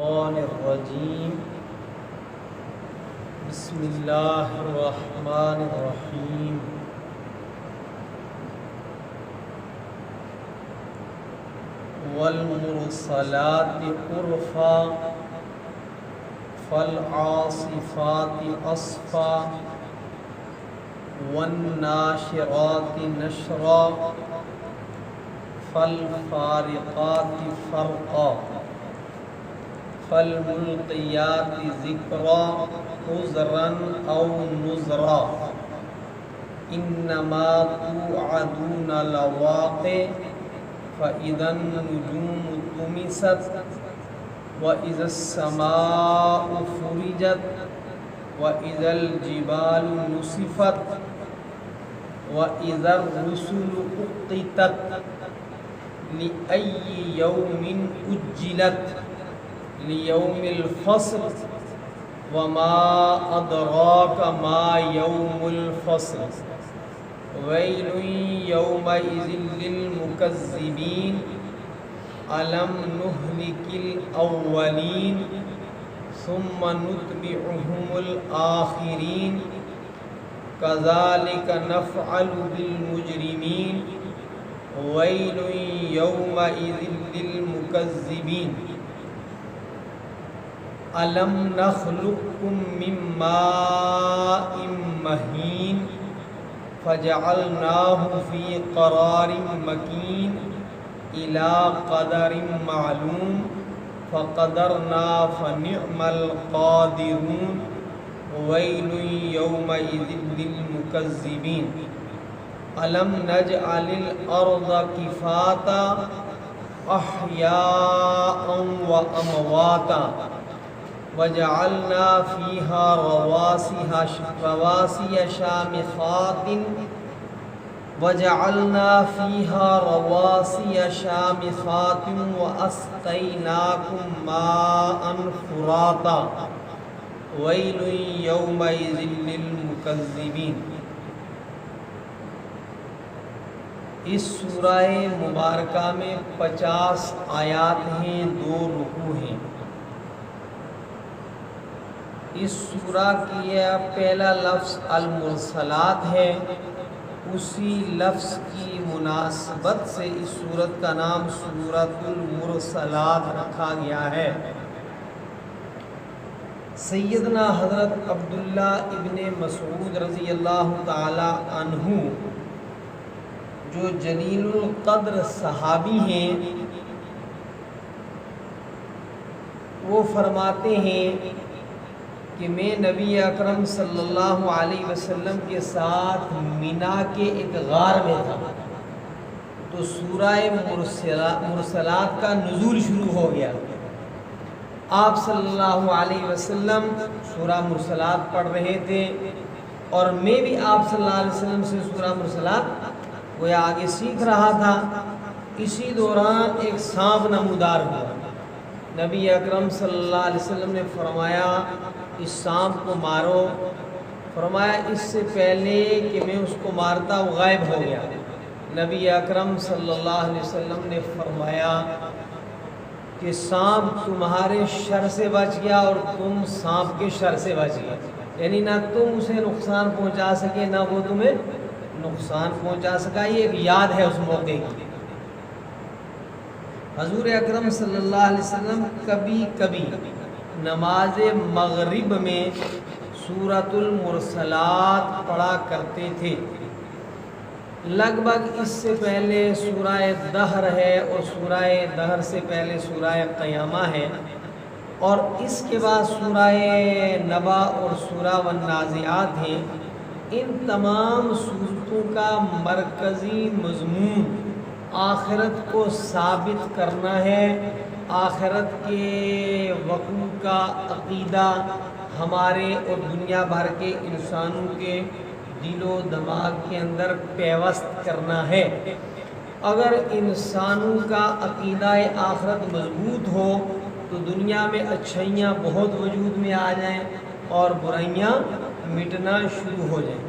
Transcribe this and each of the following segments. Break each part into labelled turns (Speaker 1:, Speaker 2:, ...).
Speaker 1: الشیطان الرجیم بسم اللہ الرحمن الرحیم والمرسلات عرفا فالعاصفات عصفا والناشرات نشرا فالفارقات فرقا فالملقیات ذکرا عذرا او نذرا انما توعدون لواقع فاذا النجوم طمست واذا السماء فرجت واذا الجبال نصفت واذا الرسل اقتت لأي يوم أجلت ليوم الفصل وما أدراك ما يوم الفصل ويل يومئذ للمكذبين ألم نهلك الأولين ثم نتبعهم الآخرين كذلك نفعل بالمجرمين ويل يومئذ للمكذبين ألم نخلقكم من ماء مهين فجعلناه في قرار مكين إلى قدر معلوم فقدرنا فنعم القادرون ويل يومئذ للمكذبين ألم نجعل الأرض كفاتا أحياء وأمواتا وجعلنا فيها رواسي شامخات وأسقيناكم ماء فراتا ويل يومئذ للمكذبين۔ اس سورہ مبارکہ میں 50 آیات ہیں، 2 رکوع ہیں۔ اس سورہ کی پہلا لفظ المرسلات ہے، اسی لفظ کی مناسبت سے اس سورت کا نام سورۃ المرسلات رکھا گیا ہے۔ سیدنا حضرت عبداللہ ابن مسعود رضی اللہ تعالی عنہ جو جلیل القدر صحابی ہیں، وہ فرماتے ہیں کہ میں نبی اکرم صلی اللہ علیہ وسلم کے ساتھ مینا کے ایک غار میں تھا، تو سورہ مرسلات کا نزول شروع ہو گیا۔ آپ صلی اللہ علیہ وسلم سورہ مرسلات پڑھ رہے تھے اور میں بھی آپ صلی اللہ علیہ وسلم سے سورہ مرسلات وہ آگے سیکھ رہا تھا۔ اسی دوران ایک سانپ نمودار ہوا۔ نبی اکرم صلی اللہ علیہ وسلم نے فرمایا اس سانپ کو مارو۔ فرمایا اس سے پہلے کہ میں اس کو مارتا وہ غائب ہو گیا۔ نبی اکرم صلی اللہ علیہ وسلم نے فرمایا کہ سانپ تمہارے شر سے بچ گیا اور تم سانپ کے شر سے بچ گئے، یعنی نہ تم اسے نقصان پہنچا سکے نہ وہ تمہیں نقصان پہنچا سکا۔ یہ ایک یاد ہے اس موقع کی۔ حضور اکرم صلی اللہ علیہ وسلم کبھی کبھی نماز مغرب میں سورۃ المرسلات پڑھا کرتے تھے۔ لگ بھگ اس سے پہلے سورہ دہر ہے اور سورہ دہر سے پہلے سورہ قیامہ ہے، اور اس کے بعد سورہ نبا اور سورہ والنازعات ہیں۔ ان تمام صورتوں کا مرکزی مضمون آخرت کو ثابت کرنا ہے، آخرت کے وقوع کا عقیدہ ہمارے اور دنیا بھر کے انسانوں کے دل و دماغ کے اندر پیوست کرنا ہے۔ اگر انسانوں کا عقیدہ آخرت مضبوط ہو تو دنیا میں اچھائیاں بہت وجود میں آ جائیں اور برائیاں مٹنا شروع ہو جائیں۔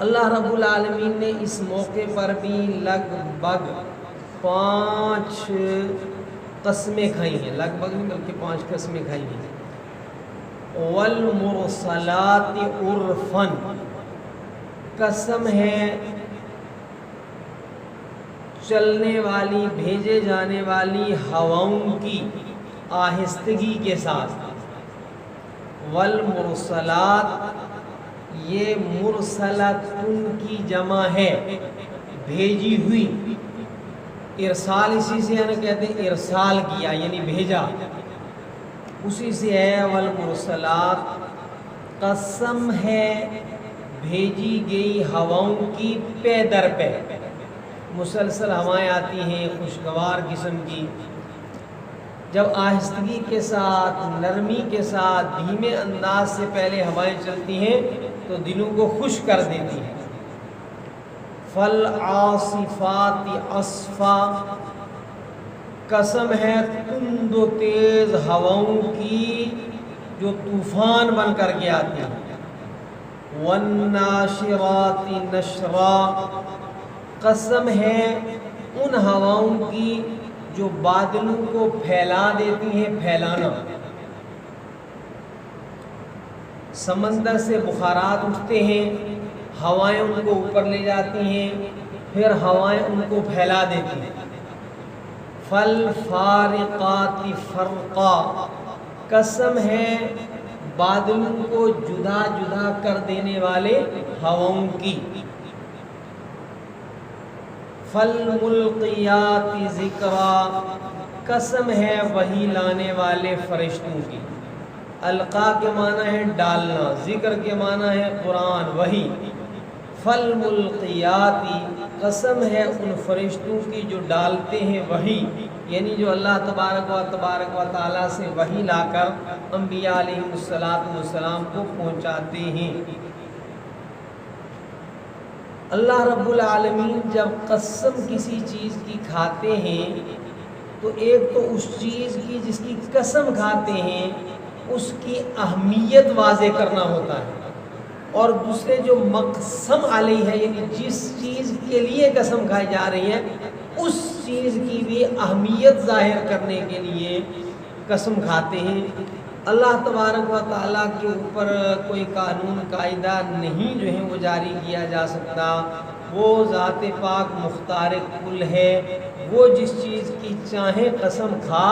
Speaker 1: اللہ رب العالمین نے اس موقع پر بھی لگ بھگ 5 قسمیں کھائی ہیں، لگ بھگ نہیں بلکہ 5 قسمیں کھائی ہیں۔ والمرسلات عرفاً، قسم ہے چلنے والی بھیجے جانے والی ہواؤں کی آہستگی کے ساتھ۔ والمرسلات، یہ مرسلتن کی جمع ہے بھیجی ہوئی، ارسال اسی سے کہتے ہیں ارسال کیا یعنی بھیجا، اسی سے ہے والمرسلات، قسم ہے بھیجی گئی ہواؤں کی پے در پے، مسلسل ہوائیں آتی ہیں خوشگوار قسم کی، جب آہستگی کے ساتھ نرمی کے ساتھ دھیمے انداز سے پہلے ہوائیں چلتی ہیں تو دلوں کو خوش کر دیتی ہیں۔ فالعاصفات عصفا، قسم ہے تند و تیز ہواؤں کی جو طوفان بن کر کے آتی ہیں۔ والناشرات نشرا، قسم ہے ان ہواؤں کی جو بادلوں کو پھیلا دیتی ہیں پھیلانا، سمندر سے بخارات اٹھتے ہیں، ہوائیں ان کو اوپر لے جاتی ہیں، پھر ہوائیں ان کو پھیلا دیتی ہیں۔ فالفارقات فرقا، قسم ہے بادلوں کو جدا جدا کر دینے والے ہواؤں کی۔ فالملقیات ذکرا، قسم ہے وحی لانے والے فرشتوں کی۔ القا کے معنی ہے ڈالنا، ذکر کے معنی ہے قرآن وحی۔ فالملقیات، قسم ہے ان فرشتوں کی جو ڈالتے ہیں وحی، یعنی جو اللہ تبارک و تعالیٰ سے وحی لا کر انبیاء علیہ السلام کو پہنچاتے ہیں۔ اللہ رب العالمین جب قسم کسی چیز کی کھاتے ہیں تو ایک تو اس چیز کی جس کی قسم کھاتے ہیں اس کی اہمیت واضح کرنا ہوتا ہے، اور دوسرے جو مقسم علیہ ہے یعنی جس چیز کے لیے قسم کھائی جا رہی ہے اس چیز کی بھی اہمیت ظاہر کرنے کے لیے قسم کھاتے ہیں۔ اللہ تبارک و تعالیٰ کے اوپر کوئی قانون قاعدہ نہیں جو ہے وہ جاری کیا جا سکتا، وہ ذات پاک مختار کل ہے، وہ جس چیز کی چاہیں قسم کھا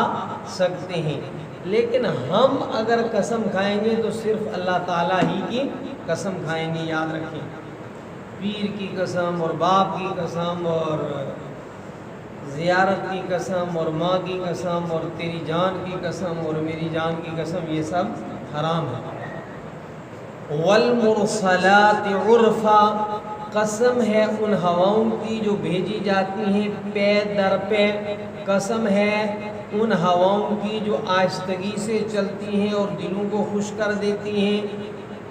Speaker 1: سکتے ہیں، لیکن ہم اگر قسم کھائیں گے تو صرف اللہ تعالیٰ ہی کی قسم کھائیں گے۔ یاد رکھیں، پیر کی قسم اور باپ کی قسم اور زیارت کی قسم اور ماں کی قسم اور تیری جان کی قسم اور میری جان کی قسم، یہ سب حرام ہے۔ والمرسلات عرفا، قسم ہے ان ہواؤں کی جو بھیجی جاتی ہیں پے در پے، قسم ہے ان ہواؤں کی جو آہستگی سے چلتی ہیں اور دلوں کو خوش کر دیتی ہیں،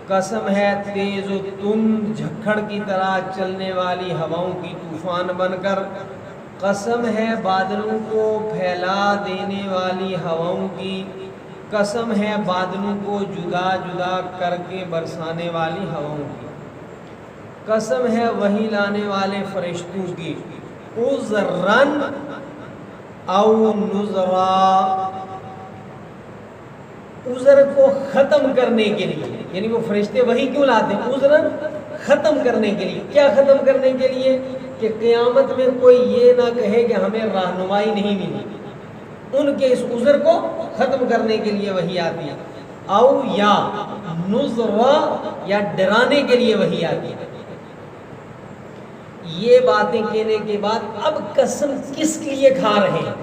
Speaker 1: قسم ہے تیز و تند جھکڑ کی طرح چلنے والی ہواؤں کی طوفان بن کر، قسم ہے بادلوں کو پھیلا دینے والی ہواؤں کی، قسم ہے بادلوں کو جدا جدا کر کے برسانے والی ہواؤں کی، قسم ہے وحی لانے والے فرشتوں کی۔ عذرن او نذرا، عذر کو ختم کرنے کے لیے، یعنی وہ فرشتے وہی کیوں لاتے ہیں؟ عذرن ختم کرنے کے لیے۔ کیا ختم کرنے کے لیے؟ کہ قیامت میں کوئی یہ نہ کہے کہ ہمیں رہنمائی نہیں ملی، ان کے اس عذر کو ختم کرنے کے لیے وہی آتی ہے۔ او یا نذرا، یا ڈرانے کے لیے وہی آتی ہے۔ یہ باتیں کہنے کے بعد اب قسم کس لیے کھا رہے ہیں؟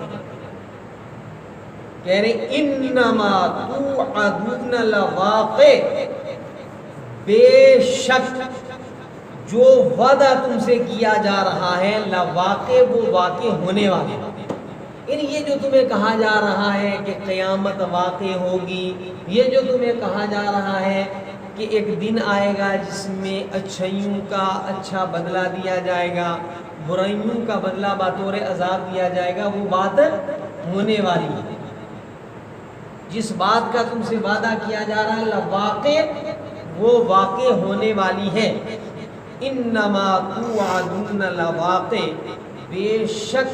Speaker 1: کہہ رہے انما توعدون لواقع، بے شک جو وعدہ تم سے کیا جا رہا ہے لواقع، وہ واقع ہونے والے، یعنی یہ جو تمہیں کہا جا رہا ہے کہ قیامت واقع ہوگی، یہ جو تمہیں کہا جا رہا ہے کہ ایک دن آئے گا جس میں اچھائیوں کا اچھا بدلہ دیا جائے گا، برائیوں کا بدلہ بطور عذاب دیا جائے گا، وہ بات ہونے والی ہے۔ جس بات کا تم سے وعدہ کیا جا رہا ہے لواقع، وہ واقع ہونے والی ہے۔ انما توعدون لواقع، بے شک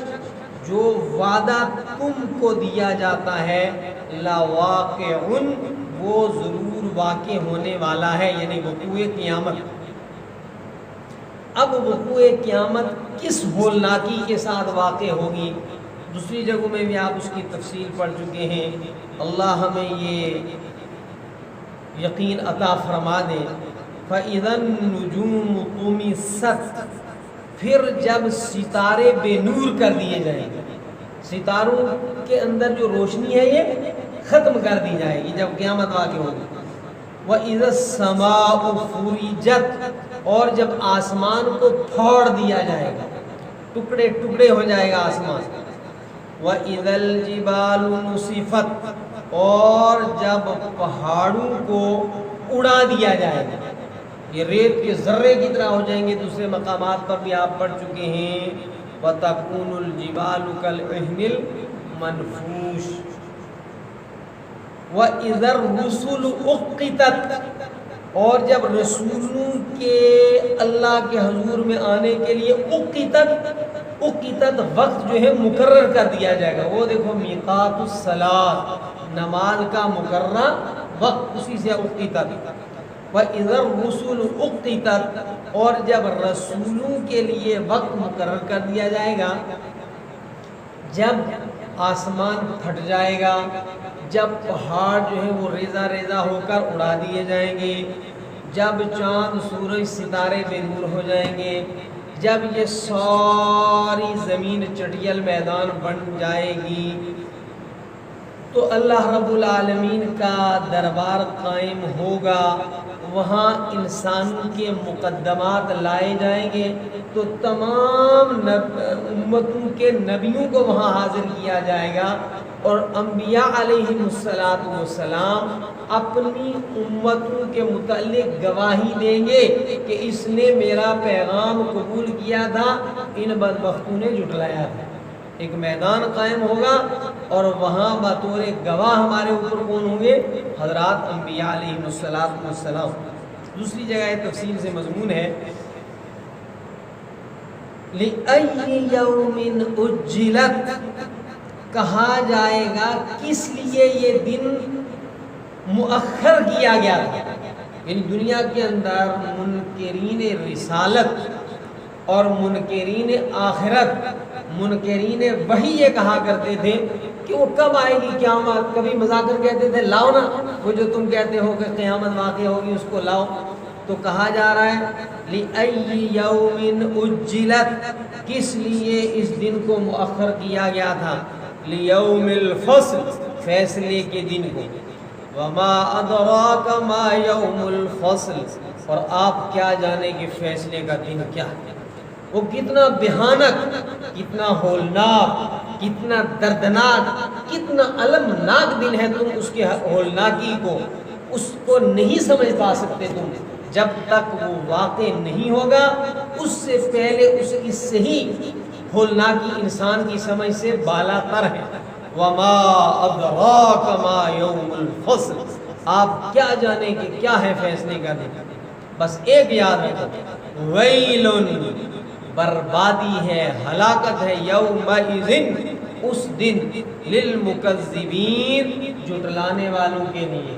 Speaker 1: جو وعدہ تم کو دیا جاتا ہے لواقع، وہ ضرور واقع ہونے والا ہے، یعنی وقوع قیامت۔ اب وقوع قیامت کس ہولناکی کے ساتھ واقع ہوگی؟ دوسری جگہوں میں بھی آپ اس کی تفصیل پڑھ چکے ہیں۔ اللہ ہمیں یہ یقین عطا فرما دے۔ فَإِذَا النُّجُومُ طُمِسَتْ، پھر جب ستارے بے نور کر دیے جائیں گے، ستاروں کے اندر جو روشنی ہے یہ ختم کر دی جائے گی جب قیامت واقع ہوگی۔ وَإِذَا السَّمَاءُ فُرِجَتْ، اور جب آسمان کو پھوڑ دیا جائے گا، ٹکڑے ٹکڑے ہو جائے گا آسمان۔ وَإِذَا الْجِبَالُ نُسِفَتْ، اور جب پہاڑوں کو اڑا دیا جائے گا، یہ ریت کے ذرے کی طرح ہو جائیں گے۔ دوسرے مقامات پر بھی آپ پڑھ چکے ہیں وَتَكُونُ الْجِبَالُ كَالْعِهْنِ الْمَنْفُوشِ۔ وَإِذَا الرُّسُلُ أُقِّتَتْ، اور جب رسولوں کے اللہ کے حضور میں آنے کے لیے اقتت وقت جو ہے مقرر کر دیا جائے گا۔ وہ دیکھو میقات الصلاۃ، نماز کا مقررہ وقت، اسی سے اقتت۔ وَإِذَا الرُّسُلُ أُقِّتَتْ، اور جب رسولوں کے لیے وقت مقرر کر دیا جائے گا، جب آسمان پھٹ جائے گا، جب پہاڑ جو ہے وہ ریزہ ریزہ ہو کر اڑا دیے جائیں گے، جب چاند سورج ستارے بے نور ہو جائیں گے، جب یہ ساری زمین چٹیل میدان بن جائے گی، تو اللہ رب العالمین کا دربار قائم ہوگا۔ وہاں انسانوں کے مقدمات لائے جائیں گے، تو تمام امتوں کے نبیوں کو وہاں حاضر کیا جائے گا، اور انبیاء علیہم السلام اپنی امتوں کے متعلق گواہی دیں گے کہ اس نے میرا پیغام قبول کیا تھا، ان بدبختوں نے جھٹلایا تھا۔ ایک میدان قائم ہوگا، اور وہاں بطور گواہ ہمارے اوپر کون ہوں گے؟ حضرات انبیاء علیہم السلام۔ دوسری جگہ تفصیل سے مضمون ہے لِأَيِّ يَوْمٍ أُجِّلَتْ، کہا جائے گا کس لیے یہ دن مؤخر کیا گیا تھا۔ یعنی دنیا کے اندر منکرین رسالت اور منکرین آخرت، منکرین وحی یہ کہا کرتے تھے کہ وہ کب آئے گی قیامت۔ کبھی مذاکر کہتے تھے لاؤ نا وہ جو تم کہتے ہو کہ قیامت واقع ہوگی اس کو لاؤ۔ تو کہا جا رہا ہے لِأَيِّ يَوْمٍ أُجِّلَتْ، کس لیے اس دن کو مؤخر کیا گیا تھا؟ لِيَوْمِ الْفَصْلِ، فیصلے کے دن کو۔ وَمَا أَدْرَاكَ مَا يَوْمُ الْفَصْلِ، اور آپ کیا جانے کہ فیصلے کا دن کیا ہے؟ وہ کتنا بھیانک، کتنا ہولناک، کتنا دردناک، کتنا المناک دن ہے، تم اس کے ہولناکی کو، اس کو نہیں سمجھ پا سکتے تم جب تک وہ واقع نہیں ہوگا۔ اس سے پہلے اس کی صحیح ہولناکی انسان کی سمجھ سے بالا تر ہے۔ وَمَا أَدْرَاكَ مَا يَوْمُ الْفَصْلِ، آپ کیا جانیں کہ کیا ہے فیصلے کا دن؟ بس ایک یاد رکھو، وَيْلٌ، بربادی ہے، ہلاکت ہے، یومئذ، اس دن، للمکذبین، جھٹلانے والوں کے لیے،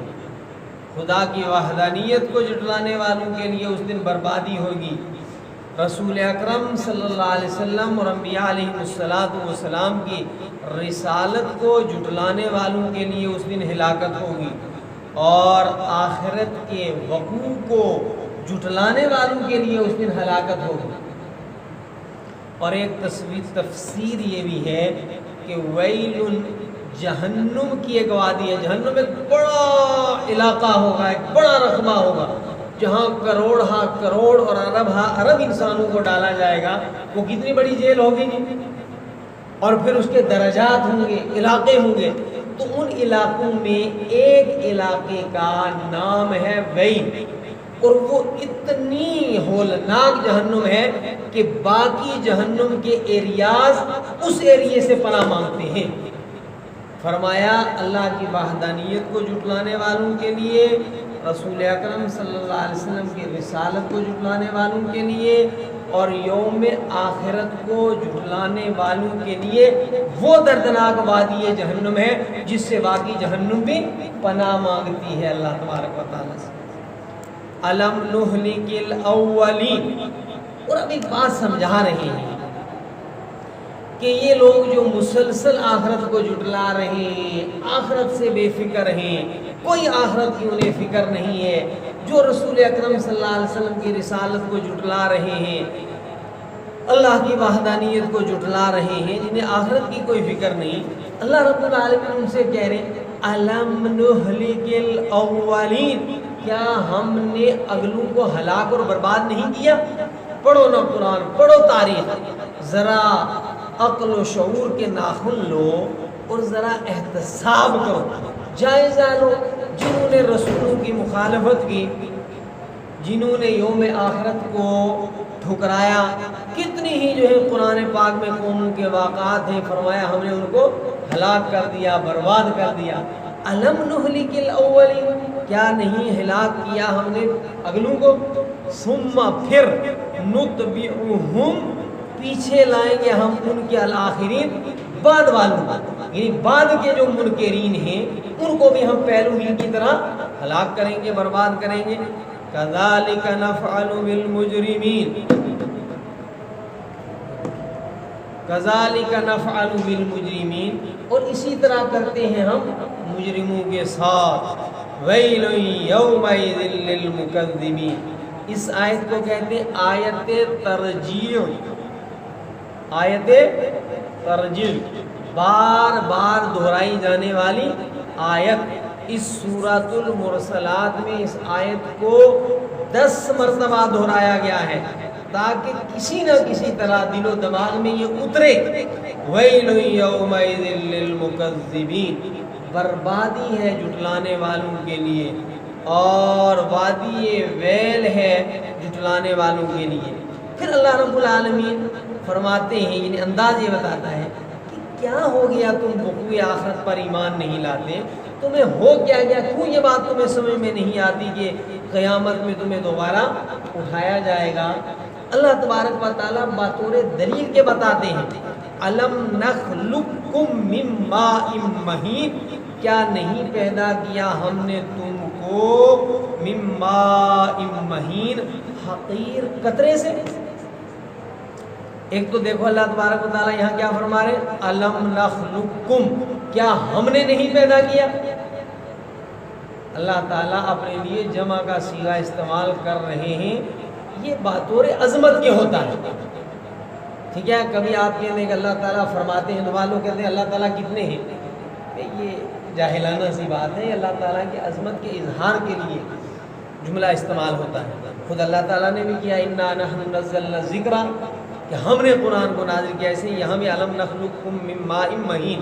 Speaker 1: خدا کی وحدانیت کو جھٹلانے والوں کے لیے اس دن بربادی ہوگی۔ رسول اکرم صلی اللہ علیہ وسلم اور انبیاء علیہ السلام کی رسالت کو جھٹلانے والوں کے لیے اس دن ہلاکت ہوگی، اور آخرت کے وقوع کو جھٹلانے والوں کے لیے اس دن ہلاکت ہوگی۔ اور ایک تفسیر یہ بھی ہے کہ ویل، جہنم کی ایک وادی ہے، جہنم ایک بڑا علاقہ ہوگا، ایک بڑا رقبہ ہوگا، جہاں کروڑ ہاں کروڑ اور ارب ہاں ارب انسانوں کو ڈالا جائے گا۔ وہ کتنی بڑی جیل ہوگی، اور پھر اس کے درجات ہوں گے، علاقے ہوں گے۔ تو ان علاقوں میں ایک علاقے کا نام ہے ویل، اور وہ اتنی ہولناک جہنم ہے کہ باقی جہنم کے ایریاز اس ایریے سے پناہ مانگتے ہیں۔ فرمایا اللہ کی وحدانیت کو جھٹلانے والوں کے لیے، رسول اکرم صلی اللہ علیہ وسلم کی رسالت کو جھٹلانے والوں کے لیے، اور یوم آخرت کو جھٹلانے والوں کے لیے وہ دردناک وادی جہنم ہے جس سے واقعی جہنم بھی پناہ مانگتی ہے اللہ تبارک و تعالیٰ سے۔ الم نہلک الاولین، اور اب ایک بات سمجھا رہے ہیں کہ یہ لوگ جو مسلسل آخرت کو جھٹلا رہے ہیں، آخرت سے بے فکر ہیں، کوئی آخرت کی انہیں فکر نہیں ہے، جو رسول اکرم صلی اللہ علیہ وسلم کی رسالت کو جھٹلا رہے ہیں، اللہ کی وحدانیت کو جھٹلا رہے ہیں، جنہیں آخرت کی کوئی فکر نہیں، اللہ رب العالمین ان سے کہہ رہے ہیں الم نہلک الاولین، کیا ہم نے اگلوں کو ہلاک اور برباد نہیں کیا؟ پڑھو نا قرآن، پڑھو تاریخ، ذرا عقل و شعور کے ناخن لو اور ذرا احتساب کرو، جائزہ لو۔ جنہوں نے رسولوں کی مخالفت کی، جنہوں نے یوم آخرت کو ٹھکرایا، کتنی ہی جو ہے قرآن پاک میں قوموں کے واقعات ہیں، فرمایا ہم نے ان کو ہلاک کر دیا، برباد کر دیا۔ الم نہلک الاولین، کیا نہیں ہلاک کیا ہم نے اگلوں کو؟ ثم پھر نتبعہم، پیچھے لائیں گے ہم ان کے الآخرین، بعد والوں، یعنی بعد کے جو منکرین ہیں ان کو بھی ہم پہلو ہی کی طرح ہلاک کریں گے، برباد کریں گے۔ کذالک نفعل بالمجرمین، کذالک نفعل بالمجرمین، اور اسی طرح کرتے ہیں ہم مجرموں کے ساتھ۔ ویل یومئذ للمکذبین، اس آیت کو کہتے ہیں آیت ترجیع، آیت ترجیع، بار بار دہرائی جانے والی آیت۔ اس سورۃ المرسلات میں اس آیت کو 10 مرتبہ دہرایا گیا ہے تاکہ کسی نہ کسی طرح دل و دماغ میں یہ اترے، ویل یومئذ للمکذبین، بربادی ہے جھٹلانے والوں کے لیے، اور وادی ویل ہے جھٹلانے والوں کے لیے۔ پھر اللہ رب العالمین فرماتے ہیں، یعنی انداز یہ بتاتا ہے کہ کیا ہو گیا تم وقوع آخرت پر ایمان نہیں لاتے، تمہیں ہو کیا گیا، کیوں یہ بات تمہیں سمجھ میں نہیں آتی کہ قیامت میں تمہیں دوبارہ اٹھایا جائے گا؟ اللہ تبارک و تعالیٰ بطور دلیل کے بتاتے ہیں الم نخلقکم من ماء مہین، کیا نہیں پیدا کیا ہم نے تم کو من ماء مہین، حقیر قطرے سے۔ ایک تو دیکھو اللہ تبارک و تعالیٰ یہاں کیا فرما رہے ہیں، الم نخلقکم، کیا ہم نے نہیں پیدا کیا؟ اللہ تعالیٰ اپنے لیے جمع کا صیغہ استعمال کر رہے ہیں، یہ بطور عظمت کے ہوتا ہے، ٹھیک ہے؟ کبھی آپ کہتے ہیں کہ اللہ تعالیٰ فرماتے ہیں، دوبارہ لوگ کہتے ہیں اللہ تعالیٰ کتنے ہیں، یہ جاہلانہ سی بات ہے، اللہ تعالیٰ کی عظمت کے اظہار کے لیے جملہ استعمال ہوتا ہے۔ خود اللہ تعالیٰ نے بھی کیا انا نحن نزلنا الذکر، کہ ہم نے قرآن کو نازل کیا، ایسے یہاں بھی الم نخلقکم من ماء مہین،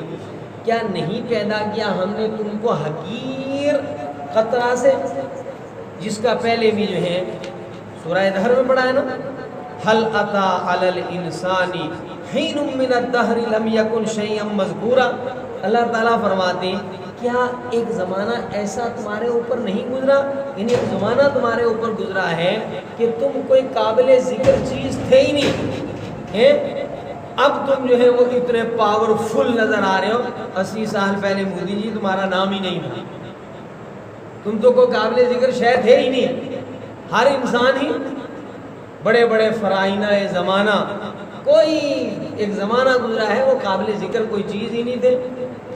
Speaker 1: کیا نہیں پیدا کیا ہم نے تم کو حقیر قطرہ سے، جس کا پہلے بھی جو ہے سورہ دہر میں پڑھا ہے نا، هل اتى على الانسان حين من الدهر لم يكن شيئا مذكورا۔ اللہ تعالیٰ فرماتے ہیں کیا ایک زمانہ ایسا تمہارے اوپر نہیں گزرا، یعنی ایک زمانہ تمہارے اوپر گزرا ہے کہ تم کوئی قابل ذکر چیز تھے ہی نہیں، اب تم جو ہے وہ اتنے پاورفل نظر آ رہے ہو، 80 سال پہلے مودی جی تمہارا نام ہی نہیں تھا، تم تو کوئی قابل ذکر شے تھے ہی نہیں، ہر انسان ہی بڑے بڑے فرائنہ زمانہ، کوئی ایک زمانہ گزرا ہے وہ قابل ذکر کوئی چیز ہی نہیں تھے،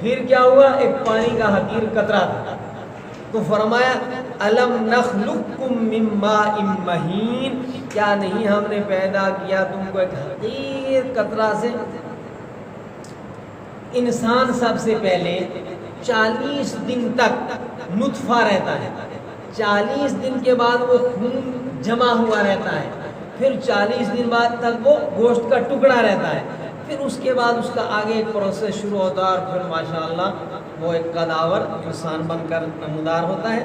Speaker 1: پھر کیا ہوا، ایک پانی کا حقیر قطرہ تھا، تو فرمایا الم نخلقکم من ماء مہین، کیا نہیں ہم نے پیدا کیا تم کو ایک حقیر قطرہ سے۔ انسان سب سے پہلے 40 دن تک نطفہ رہتا ہے، 40 دن کے بعد وہ خون جمع ہوا رہتا ہے، پھر 40 دن بعد تک وہ گوشت کا ٹکڑا رہتا ہے، پھر اس کے بعد اس کا آگے ایک پروسیس شروع ہوتا ہے، اور پھر ماشاءاللہ وہ ایک قداور انسان بن کر نمودار ہوتا ہے۔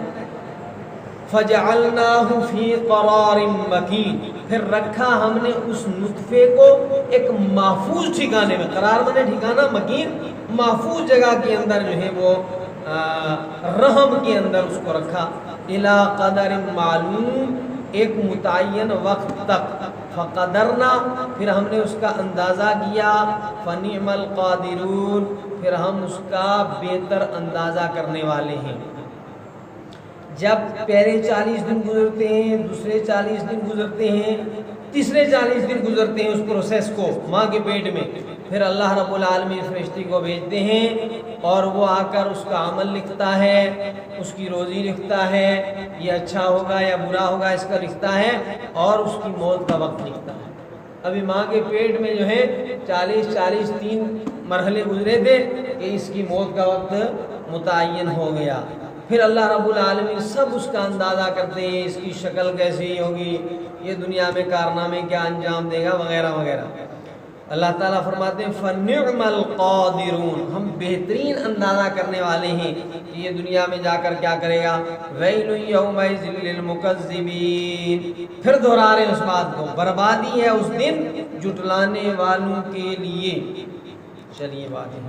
Speaker 1: فَجَعَلْنَاهُ فِي قَرَارٍ مَّكِينٍ، پھر رکھا ہم نے اس نطفے کو ایک محفوظ ٹھکانے میں، قرار بنے ٹھکانہ، مکین محفوظ جگہ کے اندر جو ہے وہ رحم کے اندر اس کو رکھا، اِلَىٰ قَدَرٍ معلوم، ایک متعین وقت تک، فقدرنا، پھر ہم نے اس کا اندازہ کیا، فنعم القادرون، پھر ہم اس کا بہتر اندازہ کرنے والے ہیں۔ جب پہلے 40 دن گزرتے ہیں، دوسرے 40 دن گزرتے ہیں، تیسرے 40 دن گزرتے ہیں اس پروسیس کو ماں کے پیٹ میں، پھر اللہ رب العالمین فرشتے کو بھیجتے ہیں اور وہ آ کر اس کا عمل لکھتا ہے، اس کی روزی لکھتا ہے، یہ اچھا ہوگا یا برا ہوگا اس کا لکھتا ہے، اور اس کی موت کا وقت لکھتا ہے۔ ابھی ماں کے پیٹ میں جو ہے 40 3 مرحلے گزرے تھے کہ اس کی موت کا وقت متعین ہو گیا۔ پھر اللہ رب العالمین سب اس کا اندازہ کرتے ہیں، اس کی شکل کیسی ہوگی، یہ دنیا میں کارنامے کیا انجام دے گا، وغیرہ وغیرہ۔ اللہ تعالیٰ فرماتے ہیں فَنِعْمَ الْقَادِرُونَ، ہم بہترین اندازہ کرنے والے ہیں کہ یہ دنیا میں جا کر کیا کرے گا۔ وَيْلٌ يَوْمَئِذٍ لِّلْمُكَذِّبِينَ، پھر دہرا رہے ہیں اس بات کو، بربادی ہے اس دن جھٹلانے والوں کے لیے۔ چلیے بات ہے۔